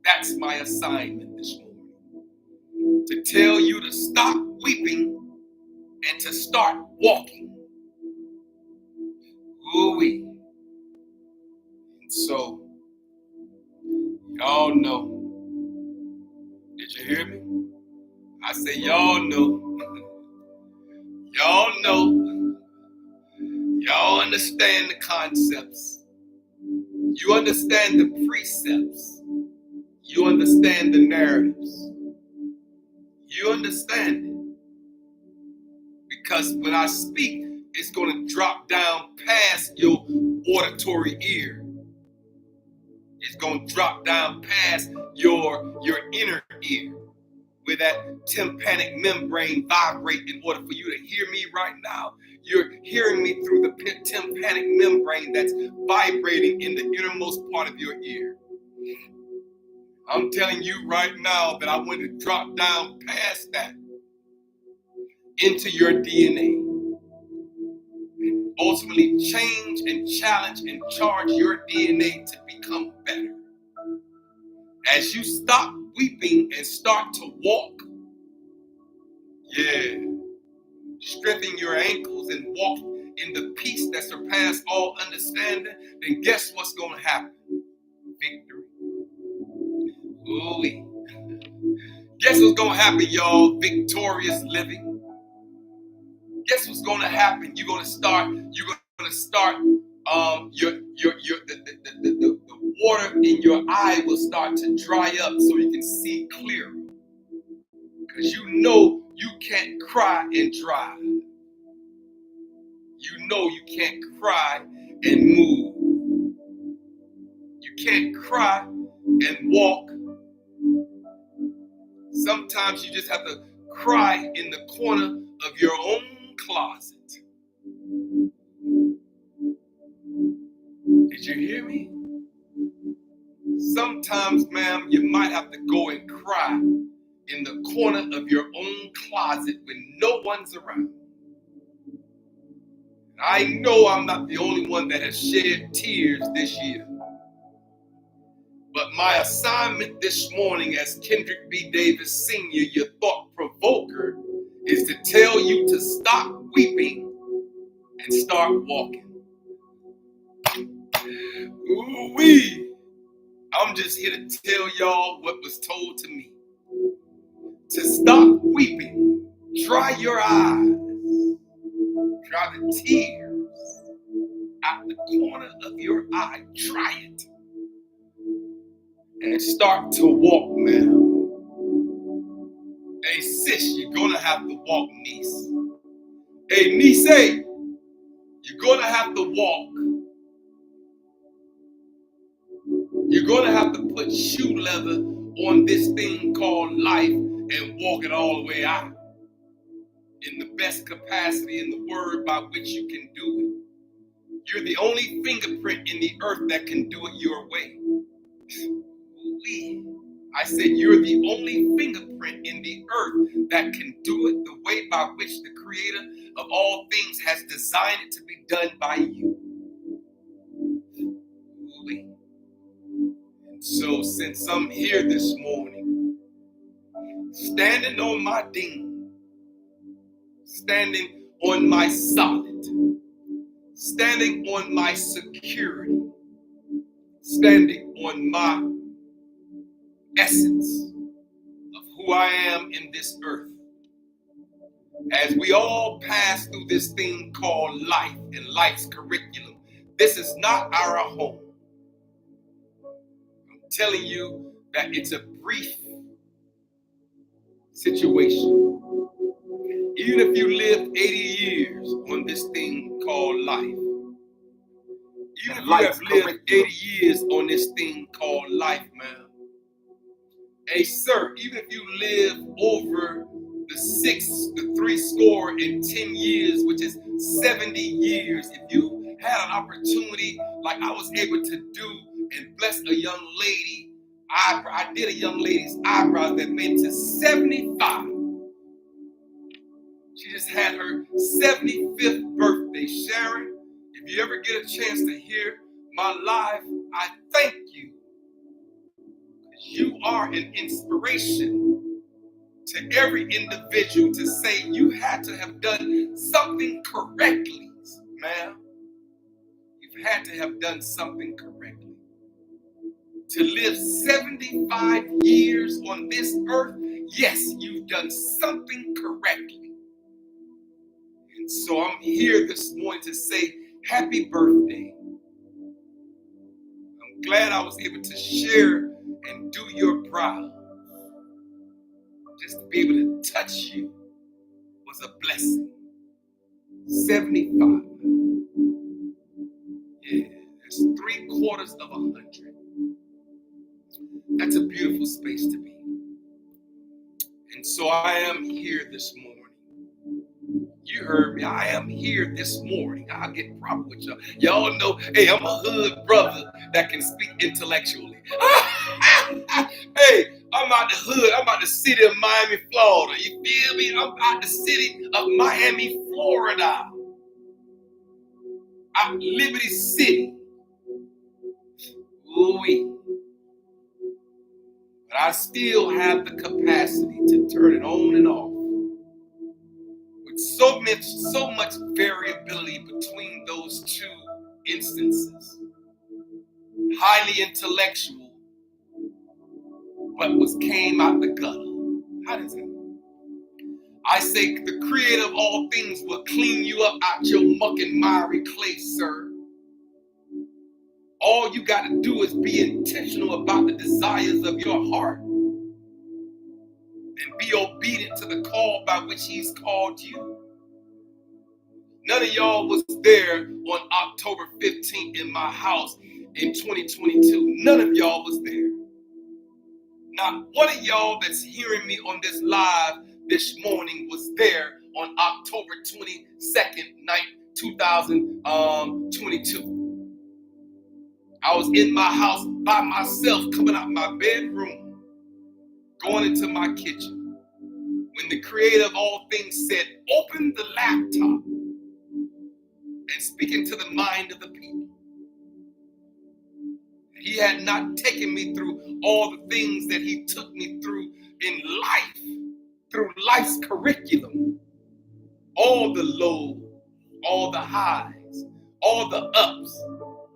That's my assignment this morning. To tell you to stop weeping and to start walking. Ooh-wee. And so, y'all know. Did you hear me? I say y'all know. Y'all know. Y'all understand the concepts. You understand the precepts. You understand the narratives. You understand it. Because when I speak, it's going to drop down past your auditory ear. It's going to drop down past your inner ear, where that tympanic membrane vibrates in order for you to hear me right now. You're hearing me through the tympanic membrane that's vibrating in the innermost part of your ear. I'm telling you right now that I want to drop down past that into your DNA and ultimately change and challenge and charge your DNA to become better. As you stop weeping and start to walk, strengthen your ankles and walk in the peace that surpasses all understanding, then guess what's going to happen? Victory. Ooh-wee. Guess what's going to happen, y'all? Victorious living. Guess what's going to happen? You're going to start the water in your eye will start to dry up so you can see clearer. Because you know you can't cry and drive. You know you can't cry and move. You can't cry and walk. Sometimes you just have to cry in the corner of your own closet. Did you hear me? Sometimes, ma'am, you might have to go and cry in the corner of your own closet when no one's around. I know I'm not the only one that has shed tears this year. But my assignment this morning as Kendrick B. Davis Sr., your thought provoker, is to tell you to stop weeping and start walking. Ooh-wee. I'm just here to tell y'all what was told to me. To stop weeping, dry your eyes, dry the tears out the corner of your eye, dry it, and start to walk, man. Hey, sis, you're gonna have to walk, niece. Hey, niece, hey, you're gonna have to walk. You're gonna have to put shoe leather on this thing called life and walk it all the way out in the best capacity in the word by which you can do it. You're the only fingerprint in the earth that can do it your way. I said you're the only fingerprint in the earth that can do it the way by which the creator of all things has designed it to be done by you. So since I'm here this morning, standing on my ding, standing on my solid, standing on my security, standing on my essence of who I am in this earth, as we all pass through this thing called life and life's curriculum, this is not our home. I'm telling you that it's a brief situation. Even if you live 80 years on this thing called life, even if you have lived 80 years on this thing called life, man. Hey, sir, even if you live over the 310 years, which is 70 years, if you had an opportunity like I was able to do and bless a young lady, I did a young lady's eyebrows that made it to 75. She just had her 75th birthday. Sharon, if you ever get a chance to hear my live, I thank you. You are an inspiration to every individual to say you had to have done something correctly, ma'am. You've had to have done something correctly. To live 75 years on this earth, yes, you've done something correctly. And so I'm here this morning to say happy birthday. I'm glad I was able to share and do your brow. Just to be able to touch you was a blessing. 75. Yeah, that's 3/4 of 100. That's a beautiful space to be. And so I am here this morning. You heard me. I am here this morning. I'll get proper with y'all. Y'all know, hey, I'm a hood brother that can speak intellectually. Hey, I'm out the hood. I'm out the city of Miami, Florida. You feel me? I'm out the city of Miami, Florida. Out Liberty City. Ooh-wee. But I still have the capacity to turn it on and off. With so much variability between those two instances. Highly intellectual, but came out the gutter. How does that? I say the creator of all things will clean you up out your muck and miry clay, sir. All you got to do is be intentional about the desires of your heart and be obedient to the call by which he's called you. None of y'all was there on October 15th in my house in 2022. None of y'all was there. Not one of y'all that's hearing me on this live this morning was there on October 22nd, 2022. I was in my house by myself, coming out my bedroom, going into my kitchen, when the creator of all things said, open the laptop and speaking to the mind of the people. He had not taken me through all the things that he took me through in life, through life's curriculum. All the lows, all the highs, all the ups,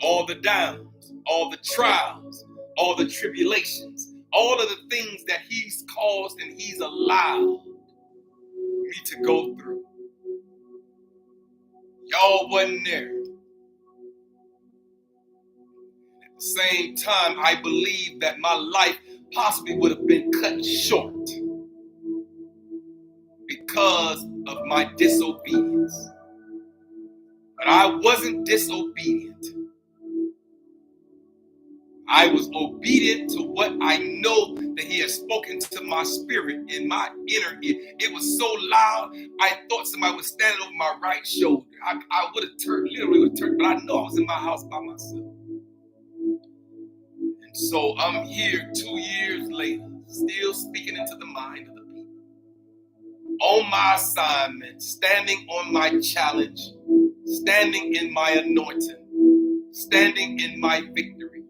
all the downs, all the trials, all the tribulations, all of the things that he's caused and he's allowed me to go through. Y'all wasn't there. At the same time, I believe that my life possibly would have been cut short because of my disobedience. But I wasn't disobedient. I was obedient to what I know that he has spoken to my spirit in my inner ear. It was so loud, I thought somebody was standing over my right shoulder. I would have literally would have turned, but I know I was in my house by myself. And so I'm here 2 years later, still speaking into the mind of the people. On my assignment, standing on my challenge, standing in my anointing, standing in my victory,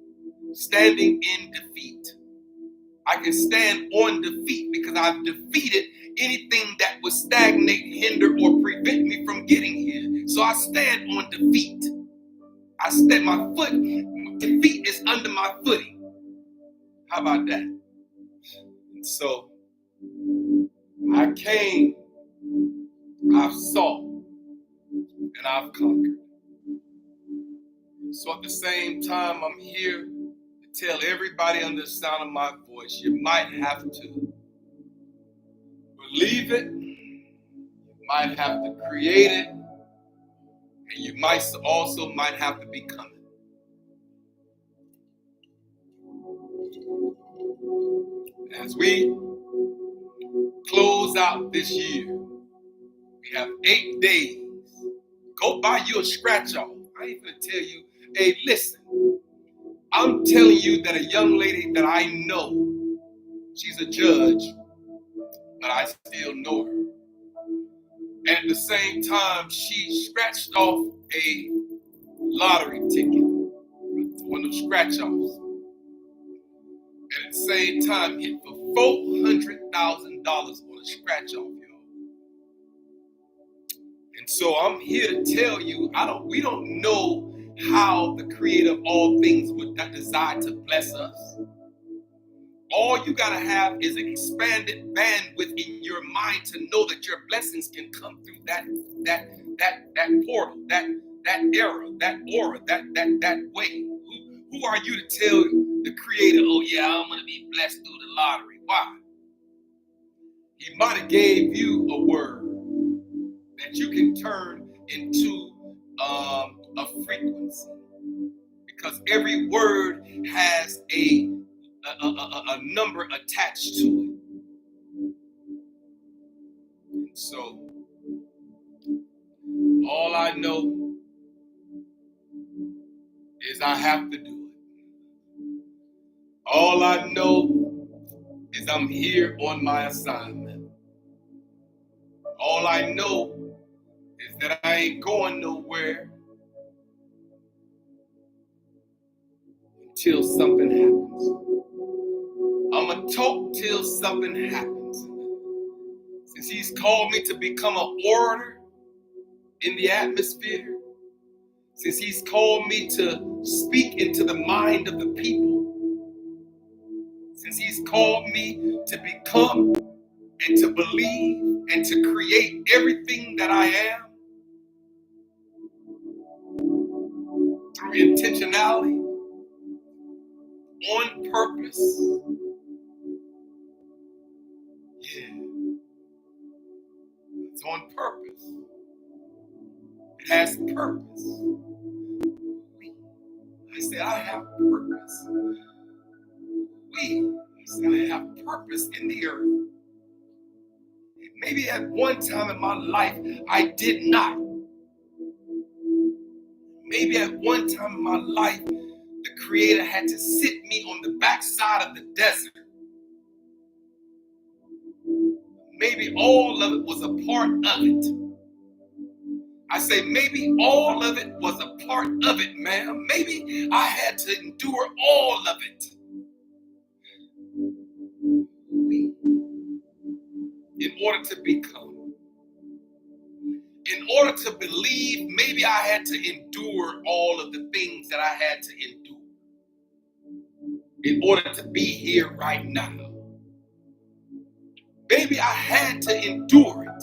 standing in defeat. I can stand on defeat because I've defeated anything that would stagnate, hinder, or prevent me from getting here. So I stand on defeat. I stand my foot, defeat is under my footing. How about that? And so I came, I've saw, and I've conquered. So at the same time, I'm here to tell everybody under the sound of my voice, you might have to believe it, you might have to create it, and you might have to become it. As we close out this year, we have 8 days. Go buy you a scratch off. I ain't gonna tell you, hey, listen, I'm telling you that a young lady that I know, she's a judge, but I still know her. And at the same time, she scratched off a lottery ticket, one of the scratch-offs. And at the same time, hit for $400,000 on a scratch-off, y'all. And so I'm here to tell you, we don't know how the creator of all things would desire to bless us. All you gotta have is an expanded bandwidth in your mind to know that your blessings can come through that portal, that era, that aura, that way. Who are you to tell the creator, oh yeah, I'm gonna be blessed through the lottery? Why? He might have gave you a word that you can turn into a frequency, because every word has a number attached to it. And so all I know is I have to do it. All I know is I'm here on my assignment. All I know is that I ain't going nowhere until something happens. I'm going to talk till something happens. Since he's called me to become an orator in the atmosphere, since he's called me to speak into the mind of the people, since he's called me to become and to believe and to create everything that I am through intentionality, on purpose. Yeah. It's on purpose. It has purpose. I said, I have purpose. I said, I have purpose in the earth. Maybe at one time in my life, I did not. Maybe at one time in my life, the Creator had to sit me on the backside of the desert. Maybe all of it was a part of it. I say maybe all of it was a part of it, ma'am. Maybe I had to endure all of it. In order to become, in order to believe, maybe I had to endure all of the things that I had to endure in order to be here right now. Maybe I had to endure it.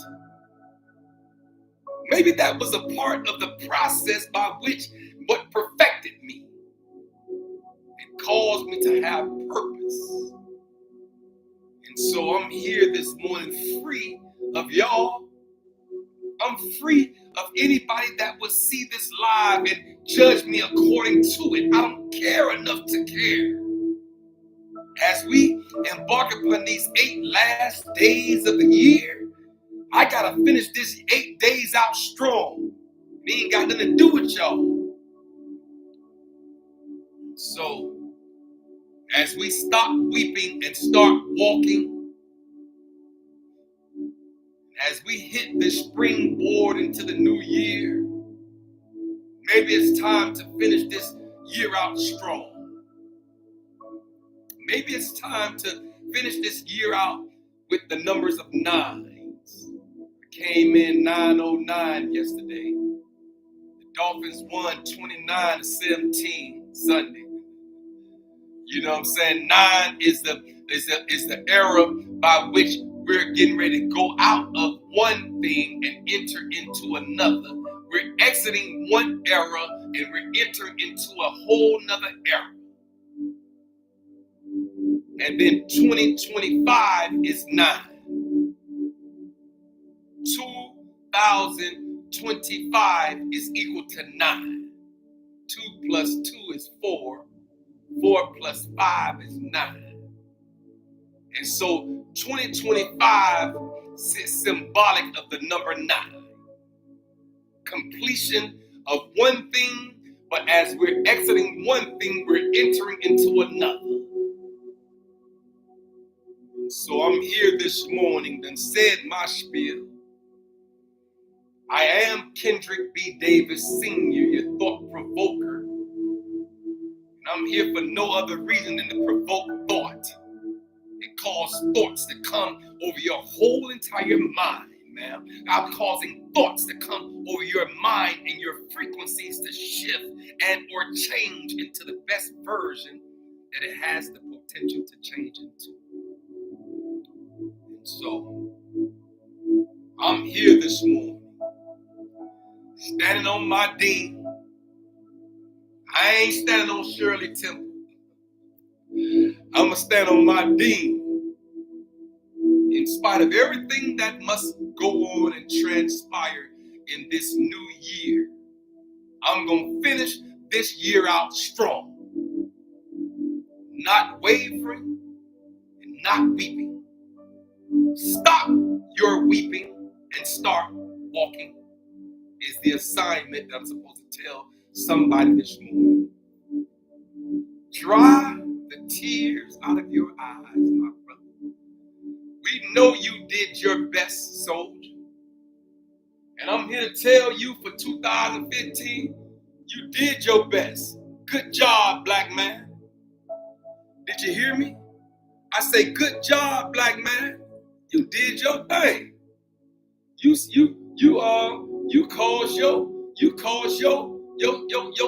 Maybe that was a part of the process by which what perfected me. It caused me to have purpose. And so I'm here this morning free of y'all. I'm free of anybody that will see this live and judge me according to it. I don't care enough to care. As we embark upon these 8 last days of the year, I gotta finish this 8 days out strong. It ain't got nothing to do with y'all. So, as we stop weeping and start walking, as we hit the springboard into the new year, maybe it's time to finish this year out strong. Maybe it's time to finish this year out with the numbers of 9s. I came in 909 yesterday. The Dolphins won 29-17 Sunday. You know what I'm saying? 9 is the era by which we're getting ready to go out of one thing and enter into another. We're exiting one era and we're entering into a whole nother era. And then 2025 is 9. 2025 is equal to 9. 2 plus 2 is 4. 4 plus 5 is 9. And so 2025 is symbolic of the number 9. Completion of one thing, but as we're exiting one thing, we're entering into another. So I'm here this morning, done said my spiel. I am Kendrick B. Davis Sr., your thought provoker. And I'm here for no other reason than to provoke thought. It causes thoughts to come over your whole entire mind, man. I'm causing thoughts to come over your mind and your frequencies to shift and or change into the best version that it has the potential to change into. And so, I'm here this morning, standing on my dean. I ain't standing on Shirley Temple. I'm going to stand on my dean. In spite of everything that must go on and transpire in this new year, I'm going to finish this year out strong. Not wavering and not weeping. Stop your weeping and start walking is the assignment that I'm supposed to tell somebody this morning. Dry the tears out of your eyes, my brother. We know you did your best, soldier. And I'm here to tell you for 2015, you did your best. Good job, black man. Did you hear me? I say, good job, black man. You did your thing. You caused your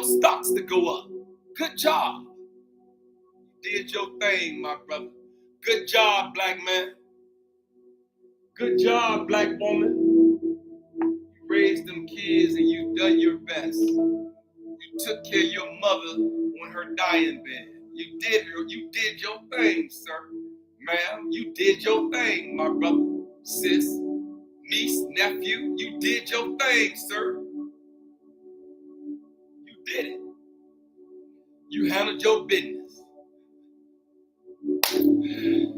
stocks to go up. Good job. You did your thing, my brother. Good job, black man. Good job, black woman. You raised them kids and you done your best. You took care of your mother on her dying bed. You did your thing, sir. Ma'am, you did your thing, my brother, sis, niece, nephew. You did your thing, sir. You did it. You handled your business.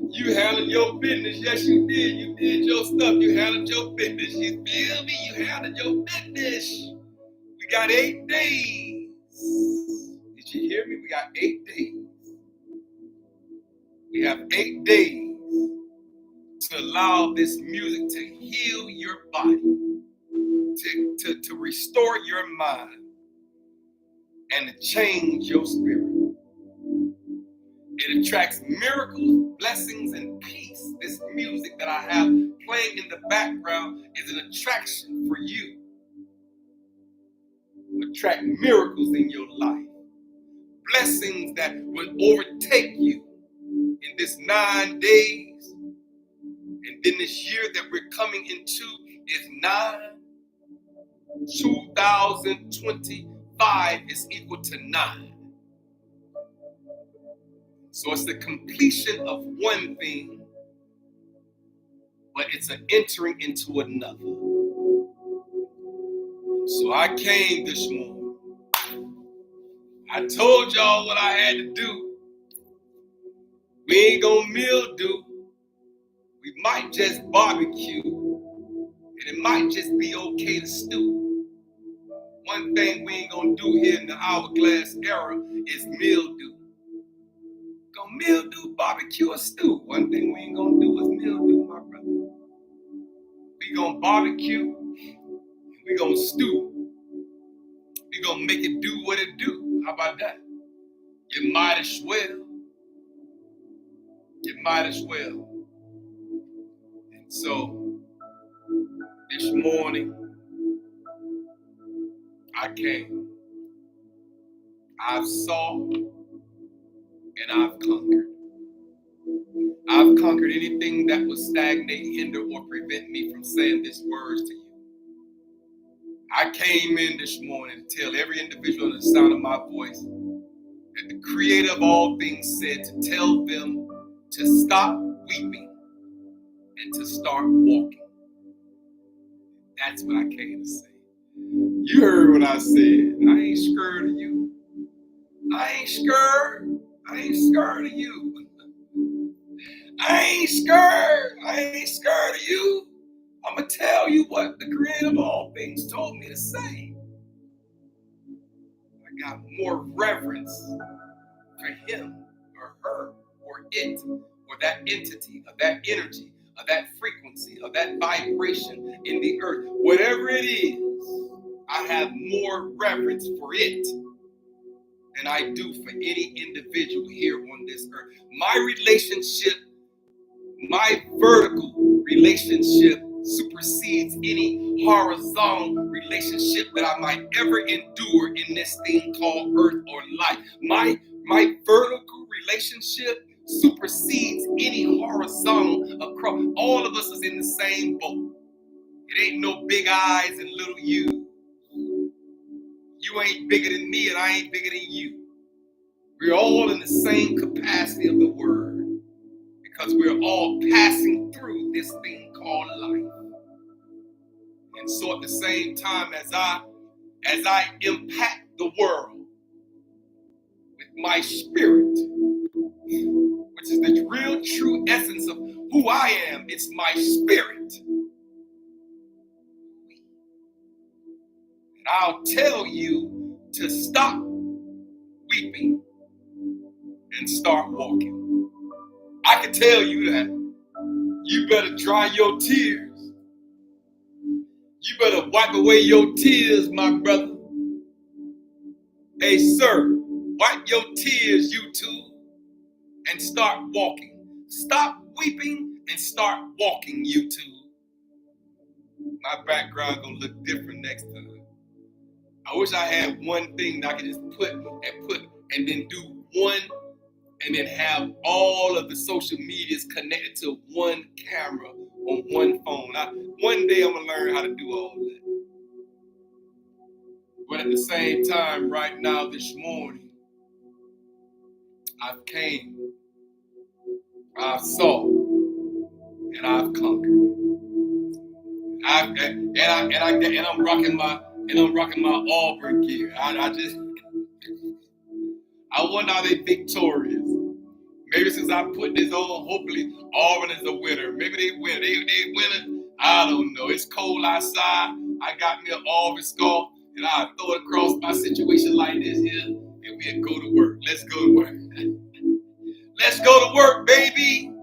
You handled your business. Yes, you did. You did your stuff. You handled your business. You feel me? You handled your business. We got 8 days. Did you hear me? We got 8 days. We have 8 days to allow this music to heal your body. to restore your mind and to change your spirit. It attracts miracles, blessings, and peace. This music that I have playing in the background is an attraction for you. Attract miracles in your life. Blessings that will overtake you in this 9 days. And then this year that we're coming into is 2025 is equal to 9. So it's the completion of one thing, but it's an entering into another. So I came this morning. I told y'all what I had to do. We ain't gonna mildew. We might just barbecue. And it might just be okay to stew. One thing we ain't gonna do here in the Hourglass Era is mildew. Gonna mildew, barbecue, or stew. One thing we ain't gonna do is mildew, my brother. We gonna barbecue, we gonna stew. We gonna make it do what it do. How about that? You might as well. You might as well. And so, this morning, I came. I've saw and I've conquered. I've conquered anything that would stagnate, hinder, or prevent me from saying these words to you. I came in this morning to tell every individual in the sound of my voice that the Creator of all things said to tell them to stop weeping and to start walking. That's what I came to say. You heard what I said. I ain't scared of you. I ain't scared. I ain't scared of you. I ain't scared. I ain't scared of you. I'm going to tell you what the Creator of all things told me to say. I got more reverence for him or her or it or that entity or that energy or that frequency or that vibration in the earth. Whatever it is, I have more reverence for it than I do for any individual here on this earth. My relationship, my vertical relationship supersedes any horizontal relationship that I might ever endure in this thing called earth or life. My vertical relationship supersedes any horizontal across. All of us is in the same boat. It ain't no big eyes and little you. You ain't bigger than me and I ain't bigger than you. We're all in the same capacity of the word because we're all passing through this thing called life. And so at the same time as I impact the world with my spirit, which is the real true essence of who I am, it's my spirit. And I'll tell you to stop weeping and start walking. I can tell you that. You better dry your tears. You better wipe away your tears, my brother. Hey, sir, wipe your tears, you too, and start walking. Stop weeping and start walking, you too. My background gonna look different next time. I wish I had one thing that I could just put and then do one and then have all of the social medias connected to one camera on one phone. One day I'm gonna learn how to do all that. But at the same time, right now, this morning, I've came, I've saw, and I've conquered. I'm rocking my Auburn gear. I wonder are they victorious? Maybe since I put this on, hopefully Auburn is a winner. Maybe they win. They winning. I don't know. It's cold outside. I got me an Auburn scarf, and I throw it across my situation like this here, and we'll go to work. Let's go to work. Let's go to work, baby.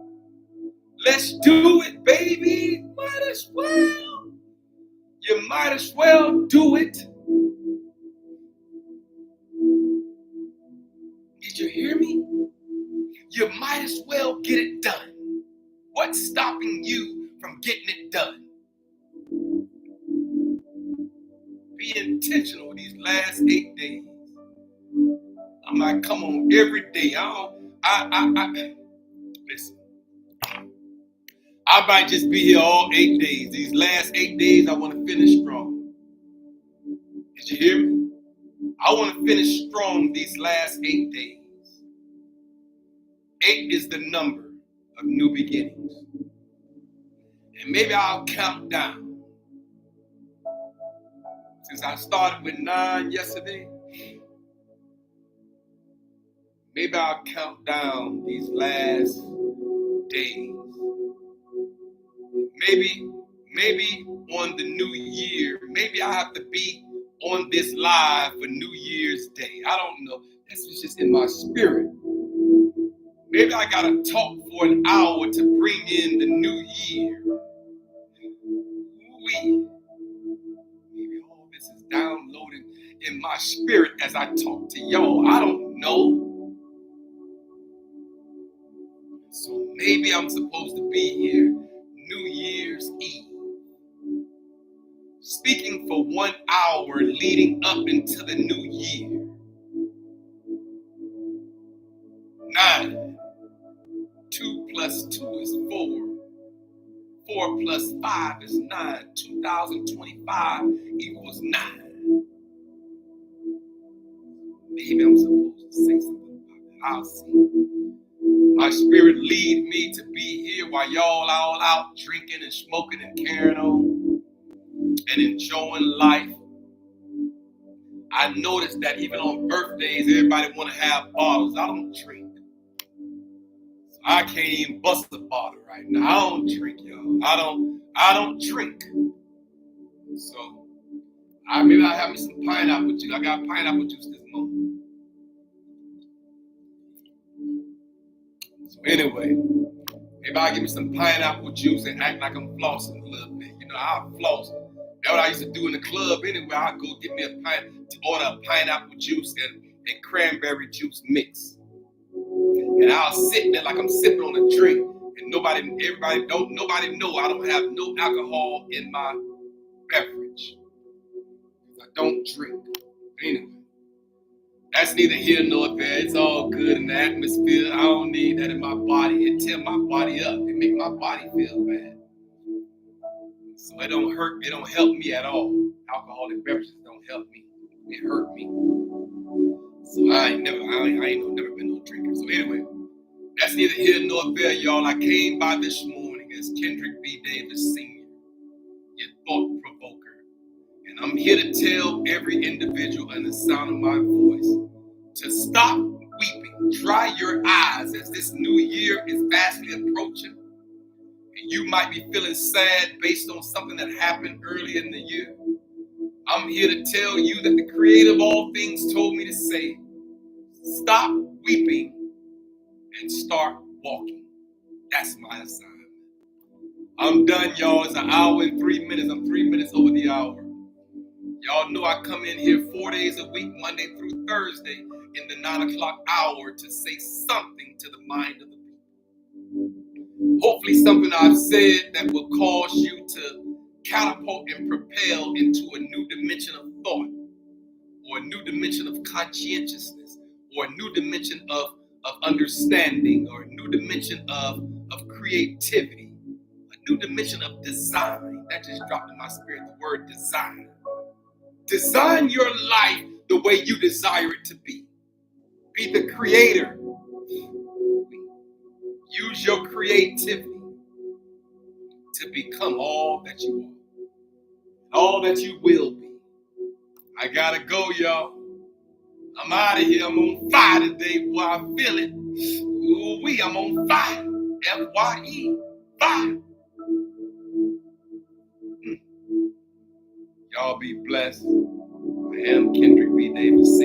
Let's do it, baby. Might as well. You you might as well do it. Did you hear me? You might as well get it done. What's stopping you from getting it done? Be intentional these last 8 days. I might come on every day. Listen. I might just be here all 8 days. These last 8 days, I want to finish strong. Did you hear me? I want to finish strong these last 8 days. 8 is the number of new beginnings. And maybe I'll count down. Since I started with 9 yesterday, maybe I'll count down these last days. Maybe on the new year, maybe I have to be on this live for New Year's Day. I don't know. That's just in my spirit. Maybe I gotta talk for an hour to bring in the new year. Maybe all this is downloading in my spirit as I talk to y'all. I don't know. So maybe I'm supposed to be here New Year's Eve, speaking for 1 hour leading up into the new year. 9. 2 plus 2 is 4. 4 plus 5 is 9. 2025 equals 9. Maybe I'm supposed to say something about that. I'll see. My spirit lead me to be here while y'all all out drinking and smoking and carrying on and enjoying life. I noticed that even on birthdays, everybody want to have bottles. I don't drink. So I can't even bust a bottle right now. I don't drink, y'all. I don't drink. So maybe I'll have me some pineapple juice. I got pineapple juice this morning. So anyway, maybe I'll give me some pineapple juice and act like I'm flossing a little bit. You know, I'll floss. That's what I used to do in the club anyway. I'd go get me order a pineapple juice and cranberry juice mix. And I'll sit there like I'm sipping on a drink. And nobody know I don't have no alcohol in my beverage. I don't drink. Anyway, that's neither here nor there. It's all good in the atmosphere. I don't need that in my body. It tear my body up. It make my body feel bad. So it don't hurt. It don't help me at all. Alcoholic beverages don't help me. It hurt me. So I ain't never been no drinker. So anyway, that's neither here nor there, y'all. I came by this morning as Kendrick B. Davis Sr., your thought provoker. And I'm here to tell every individual in the sound of my voice to stop weeping. Dry your eyes as this new year is fastly approaching. And you might be feeling sad based on something that happened early in the year. I'm here to tell you that the creator of all things told me to say, stop weeping and start walking. That's my assignment. I'm done, y'all. It's an hour and 3 minutes. I'm 3 minutes over the hour. Y'all know I come in here 4 days a week, Monday through Thursday, in the 9 o'clock hour to say something to the mind of the people. Hopefully something I've said that will cause you to catapult and propel into a new dimension of thought, or a new dimension of conscientiousness, or a new dimension of understanding, or a new dimension of creativity, a new dimension of design. That just dropped in my spirit, the word design. Design your life the way you desire it to be. Be the creator. Use your creativity to become all that you are, all that you will be. I gotta go, y'all. I'm out of here. I'm on fire today. Boy, I feel it. Ooh-wee, I'm on fire. F-Y-E, fire. Y'all be blessed. I am Kendrick B. Davis.